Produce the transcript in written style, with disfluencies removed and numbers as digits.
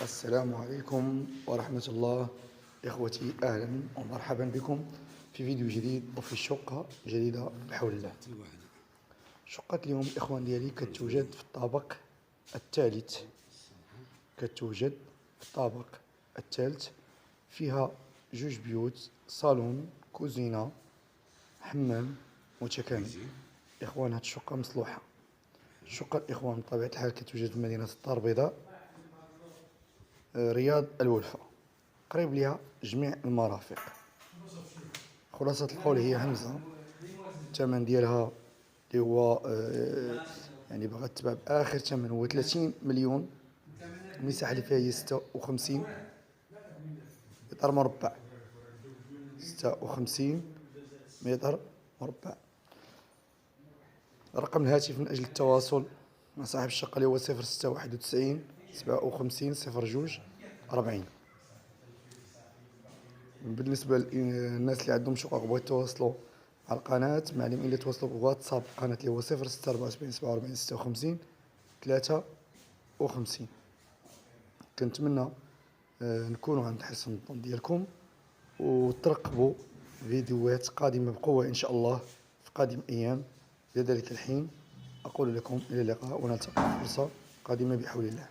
السلام عليكم ورحمة الله. إخوتي، أهلا ومرحبا بكم في فيديو جديد وفي شقة جديدة بحول الله. شقة اليوم الإخوان ديالي كتوجد في الطابق الثالث. فيها جوج بيوت، صالون، كوزينة، حمام متكامل. إخوان، هاد الشقة مصلوحة. الشقة الإخوان بطبيعة الحال كتوجد في مدينة الدار البيضاء، رياض الولفة، قريب ليها جميع المرافق. خلاصة القول هي همزة. الثمن ديالها اللي هو يعني بغات تباع بآخر ثمن هو 30 مليون. المساحة اللي فيها هي 56 متر مربع. 56 متر مربع. رقم الهاتف من أجل التواصل مع صاحب الشقة اللي هو 0691 57 02 40. بالنسبة للناس اللي عندهم شقق بغاو يتواصلوا مع القناة، معلم إلا تواصلوا بواتساب القناة اللي هو 0644 47 56 53. كنتمنى نكونوا عند حسن الظن ديالكم، وترقبوا فيديوهات قادمة بقوة إن شاء الله في قادم أيام. لذلك الحين أقول لكم إلى اللقاء، ونلتقي في فرصة قادمة بحول الله.